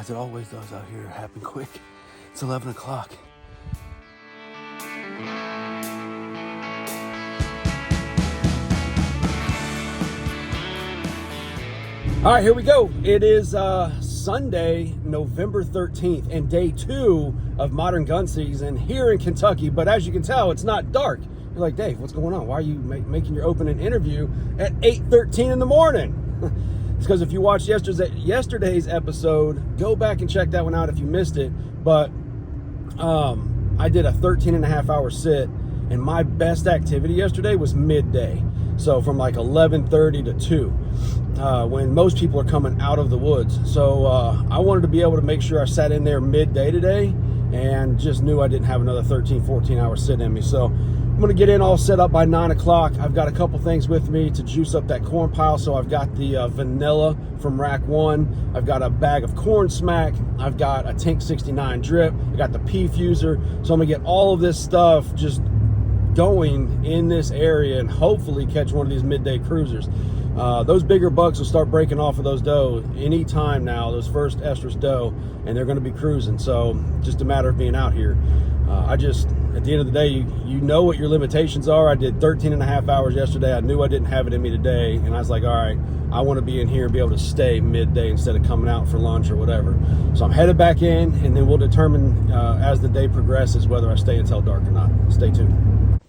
as it always does out here, happen quick. It's 11 o'clock. All right, here we go. It is Sunday, November 13th, and day 2 of modern gun season here in Kentucky. But as you can tell, it's not dark. You're like, Dave, what's going on? Why are you making your opening interview at 8:13 in the morning? It's because if you watched yesterday's episode, go back and check that one out if you missed it. But I did a 13 and a half hour sit, and my best activity yesterday was midday. So from like 11:30 to 2, when most people are coming out of the woods. So I wanted to be able to make sure I sat in there midday today, and just knew I didn't have another 13, 14 hour sit in me. So I'm going to get in all set up by 9 o'clock. I've got a couple things with me to juice up that corn pile. So I've got the vanilla from rack 1. I've got a bag of corn smack. I've got a Tank 69 drip. I got the pea fuser. So I'm going to get all of this stuff just going in this area and hopefully catch one of these midday cruisers. Those bigger bucks will start breaking off of those doe anytime now, those first estrus doe, and they're going to be cruising. So just a matter of being out here. At the end of the day, you know what your limitations are. I did 13 and a half hours yesterday. I knew I didn't have it in me today, and I was like, all right, I want to be in here and be able to stay midday instead of coming out for lunch or whatever. So I'm headed back in, and then we'll determine as the day progresses whether I stay until dark or not. Stay tuned.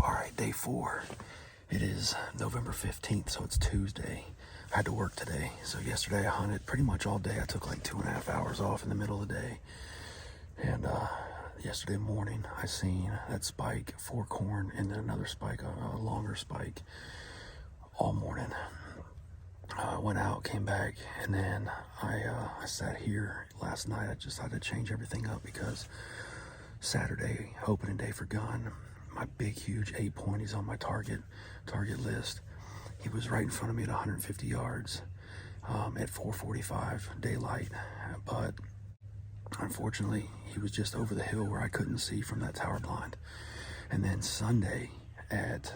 All right, day 4. It is November 15th, so it's Tuesday. I had to work today. So yesterday I hunted pretty much all day. I took like 2.5 hours off in the middle of the day. And yesterday morning, I seen that spike for corn and then another spike, a longer spike all morning. Went out, came back, and then I sat here last night. I just had to change everything up because Saturday, opening day for gun, my big, huge 8-point, he's on my target list. He was right in front of me at 150 yards at 4:45 daylight, but unfortunately, he was just over the hill where I couldn't see from that tower blind. And then Sunday at,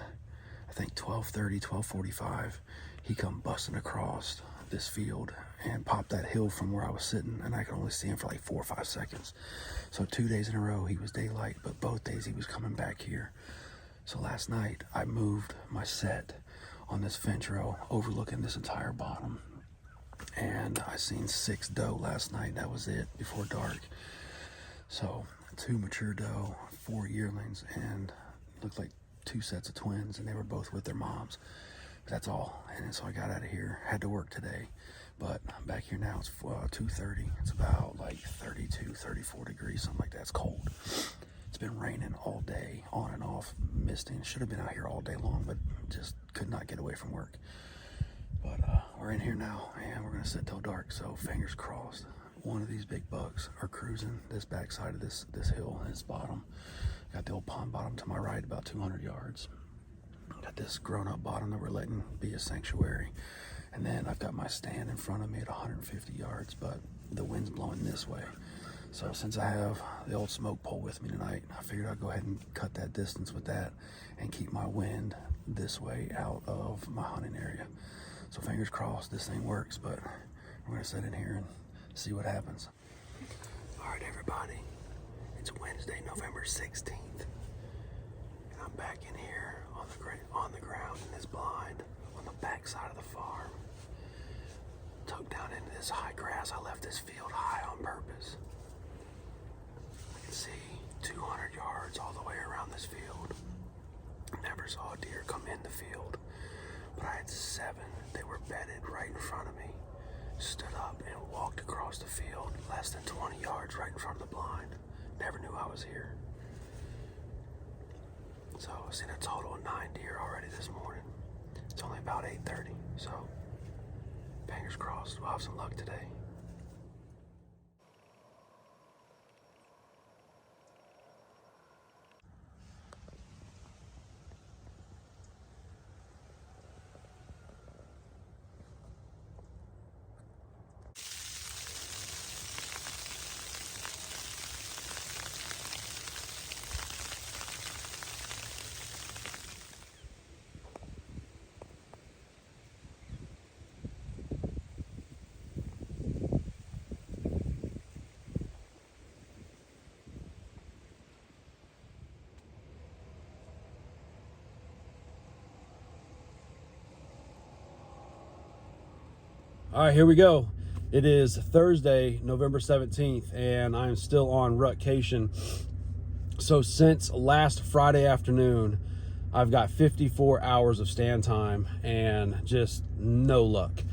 I think 12:30, 12:45, he come busting across this field and popped that hill from where I was sitting, and I could only see him for like 4 or 5 seconds. So 2 days in a row he was daylight, but both days he was coming back here. So last night I moved my set on this fence row overlooking this entire bottom, and I seen 6 doe last night. That was it before dark. So 2 mature doe, 4 yearlings, and looked like 2 sets of twins, and they were both with their moms. That's all. And so I got out of here, had to work today, but I'm back here now. It's 2:30. It's about like 32, 34 degrees, something like that. It's cold. It's been raining all day, on and off, misting. Should have been out here all day long, but just could not get away from work. But we're in here now, and we're gonna sit till dark. So fingers crossed, one of these big bucks are cruising this backside of this hill, and its bottom. Got the old pond bottom to my right, about 200 yards. Got this grown-up bottom that we're letting be a sanctuary, and then I've got my stand in front of me at 150 yards, but the wind's blowing this way. So since I have the old smoke pole with me tonight, I figured I'd go ahead and cut that distance with that and keep my wind this way out of my hunting area. So fingers crossed this thing works, but we're gonna sit in here and see what happens. All right, everybody, it's Wednesday, November 16th, and I'm back in here on the ground in this blind on the back side of the farm. Tucked down into this high grass. I left this field high on purpose. I can see 200 yards all the way around this field. Never saw a deer come in the field, but I had 7. They were bedded right in front of me. Stood up and walked across the field less than 20 yards right in front of the blind. Never knew I was here. So I've seen a total of 9 deer already this morning. It's only about 8:30, so fingers crossed we'll have some luck today. All right, here we go. It is Thursday, November 17th, and I'm still on rutcation. So since last Friday afternoon, I've got 54 hours of stand time and just no luck.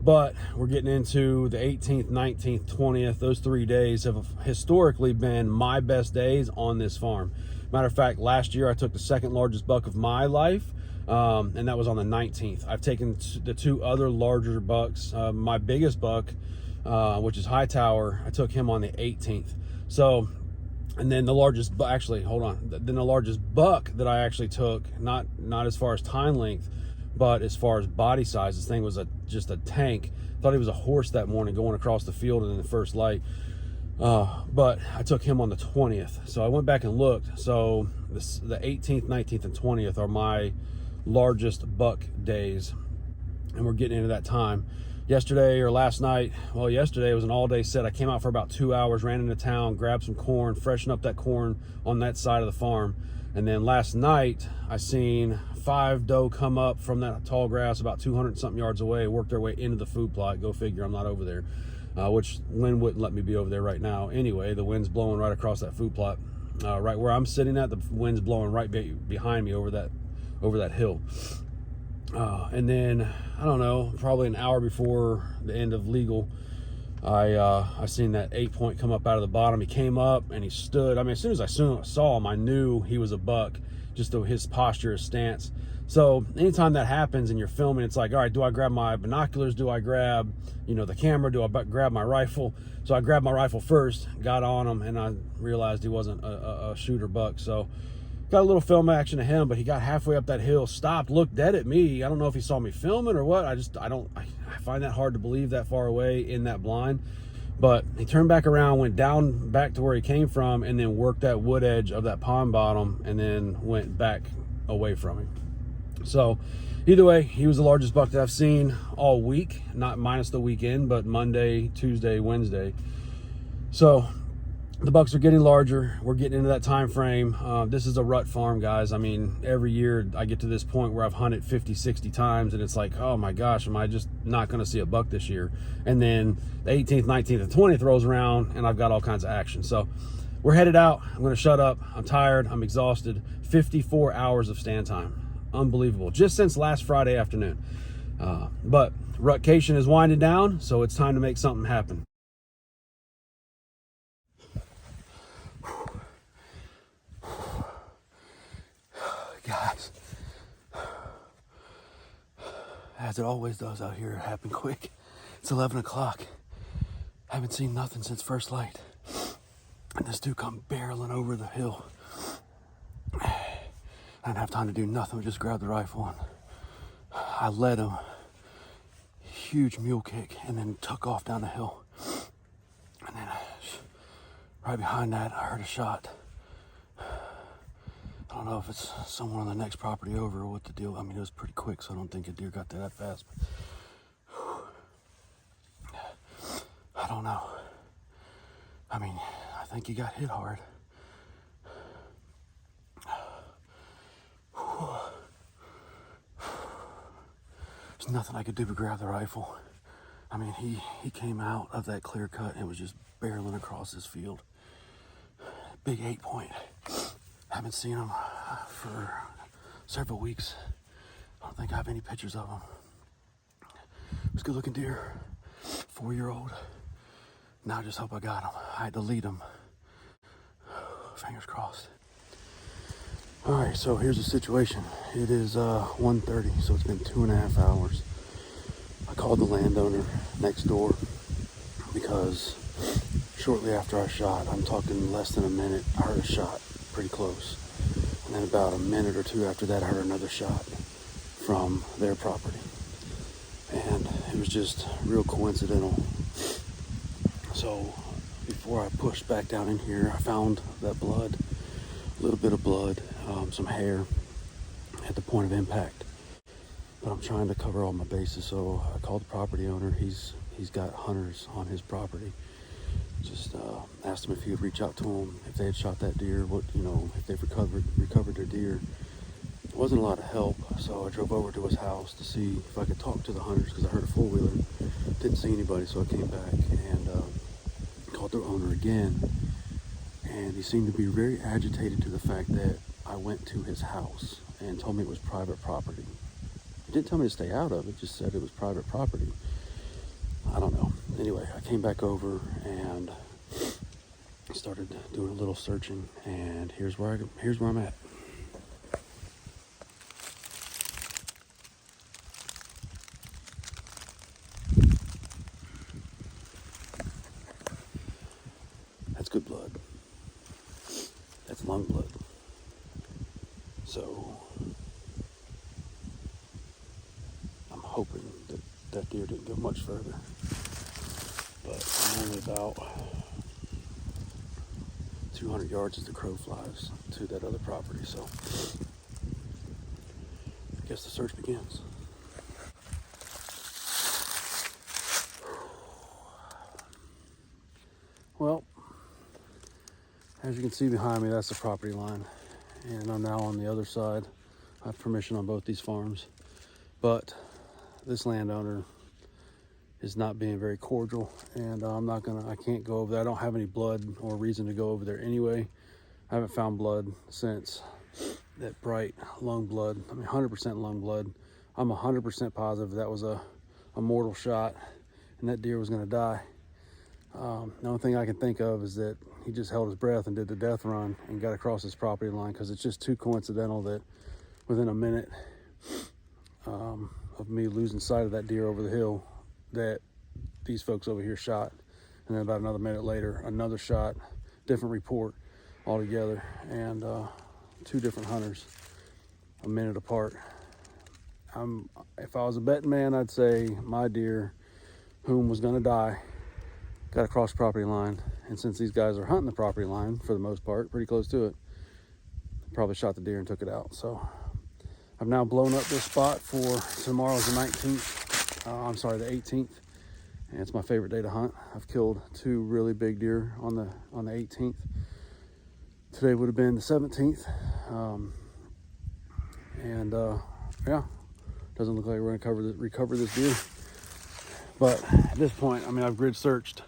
But we're getting into the 18th, 19th, 20th. Those 3 days have historically been my best days on this farm. Matter of fact, last year I took the second largest buck of my life, and that was on the 19th. I've taken the 2 other larger bucks. My biggest buck, which is Hightower, I took him on the 18th. So, and then the largest, actually, hold on. Then the largest buck that I actually took, not as far as time length, but as far as body size, this thing was just a tank. Thought he was a horse that morning going across the field in the first light. But I took him on the 20th. So I went back and looked. So the 18th, 19th, and 20th are my largest buck days, and we're getting into that time. Yesterday or last night, well, yesterday was an all-day set. I came out for about 2 hours, ran into town, grabbed some corn, freshened up that corn on that side of the farm, and then last night I seen 5 doe come up from that tall grass about 200 something yards away, worked their way into the food plot. Go figure, I'm not over there, which wind wouldn't let me be over there right now anyway. The wind's blowing right across that food plot, right where I'm sitting at. The wind's blowing right behind me over that hill. And then, I don't know, probably an hour before the end of legal, I seen that 8-point come up out of the bottom. He came up and he stood. I mean, as soon as I saw him, I knew he was a buck, just his posture, his stance. So anytime that happens and you're filming, it's like, all right, do I grab my binoculars? Do I grab, the camera? Do I grab my rifle? So I grabbed my rifle first, got on him, and I realized he wasn't a shooter buck. So got a little film action of him, but he got halfway up that hill, stopped, looked dead at me. I don't know if he saw me filming or what. I find that hard to believe that far away in that blind. But he turned back around, went down back to where he came from, and then worked that wood edge of that pond bottom, and then went back away from him. So either way, he was the largest buck that I've seen all week, not minus the weekend, but Monday, Tuesday, Wednesday. So the bucks are getting larger. We're getting into that time frame. This is a rut farm, guys. I mean, every year I get to this point where I've hunted 50, 60 times, and it's like, oh my gosh, am I just not going to see a buck this year? And then the 18th, 19th, and 20th rolls around, and I've got all kinds of action. So we're headed out. I'm going to shut up. I'm tired. I'm exhausted. 54 hours of stand time. Unbelievable. Just since last Friday afternoon. But rutcation is winding down, so it's time to make something happen. Guys, as it always does out here, it happened quick. It's 11 o'clock. Haven't seen nothing since first light. And this dude come barreling over the hill. I didn't have time to do nothing, we just grabbed the rifle and I led him. Huge mule kick, and then took off down the hill. And then right behind that, I heard a shot. I don't know if it's someone on the next property over or what the deal. I mean, it was pretty quick, so I don't think a deer got there that fast. But I don't know. I mean, I think he got hit hard. There's nothing I could do but grab the rifle. I mean, he came out of that clear cut and was just barreling across this field. Big 8-point. Haven't seen him for several weeks. I don't think I have any pictures of him. It was a good looking deer, 4-year-old. Now I just hope I got him. I had to lead him. Fingers crossed. All right, so here's the situation. It is 1:30, so it's been 2.5 hours. I called the landowner next door because shortly after I shot, I'm talking less than a minute, I heard a shot pretty close. And then about a minute or two after that, I heard another shot from their property. And it was just real coincidental. So before I pushed back down in here, I found that blood, a little bit of blood, some hair at the point of impact. But I'm trying to cover all my bases, so I called the property owner. He's got hunters on his property. Just asked him if he would reach out to them if they had shot that deer, if they've recovered their deer. It wasn't a lot of help, so I drove over to his house to see if I could talk to the hunters because I heard a four-wheeler. Didn't see anybody, so I came back and called the owner again. And he seemed to be very agitated to the fact that I went to his house and told me it was private property. He didn't tell me to stay out of it, just said it was private property. I don't know. Anyway, I came back over and started doing a little searching, and here's where I'm at. That's good blood. That's lung blood. So I'm hoping that deer didn't go much further. But I'm only about 200 yards as the crow flies to that other property, so I guess the search begins. Well, as you can see behind me, that's the property line, and I'm now on the other side. I have permission on both these farms, but this landowner is not being very cordial, and I can't go over there. I don't have any blood or reason to go over there anyway. I haven't found blood since that bright lung blood. I mean, 100% lung blood. I'm 100% positive that was a mortal shot and that deer was gonna die. The only thing I can think of is that he just held his breath and did the death run and got across his property line, because it's just too coincidental that within a minute of me losing sight of that deer over the hill, that these folks over here shot. And then about another minute later, another shot, different report altogether, and two different hunters a minute apart. If I was a betting man, I'd say my deer, whom was going to die, got across the property line. And since these guys are hunting the property line for the most part, pretty close to it, probably shot the deer and took it out. So I've now blown up this spot for tomorrow's the 19th. I'm sorry, the 18th. And it's my favorite day to hunt. I've killed two really big deer on the 18th. Today would have been the 17th. Yeah, doesn't look like we're gonna recover this deer. But at this point, I mean, I've grid searched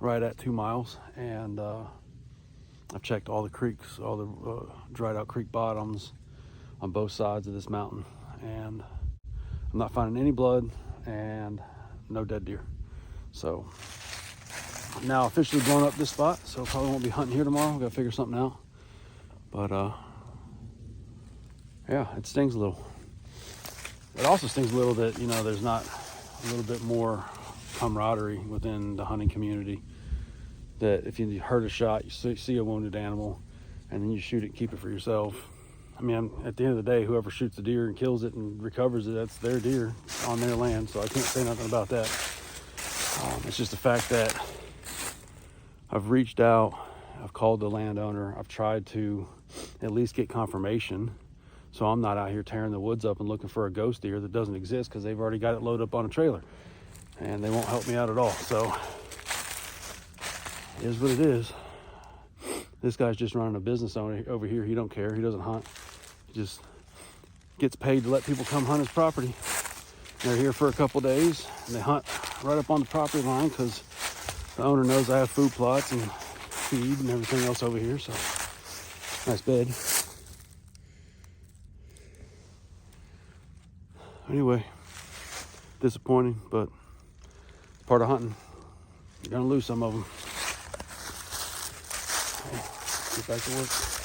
right at 2 miles, and I've checked all the creeks, all the dried out creek bottoms on both sides of this mountain, and I'm not finding any blood and no dead deer. So I'm now officially blown up this spot, so probably won't be hunting here tomorrow. We've got to figure something out. But yeah, it stings a little. It also stings a little that, you know, there's not a little bit more camaraderie within the hunting community. That if you heard a shot, you see a wounded animal, and then you shoot it and keep it for yourself. I mean, at the end of the day, whoever shoots the deer and kills it and recovers it, that's their deer on their land, so I can't say nothing about that. It's just the fact that I've reached out, I've called the landowner, I've tried to at least get confirmation, so I'm not out here tearing the woods up and looking for a ghost deer that doesn't exist, because they've already got it loaded up on a trailer, and they won't help me out at all. So it is what it is. This guy's just running a business over here. He don't care. He doesn't hunt. He just gets paid to let people come hunt his property. They're here for a couple days, and they hunt right up on the property line because the owner knows I have food plots and feed and everything else over here. So nice bed. Anyway, disappointing, but it's part of hunting. You're gonna lose some of them. Get back to work.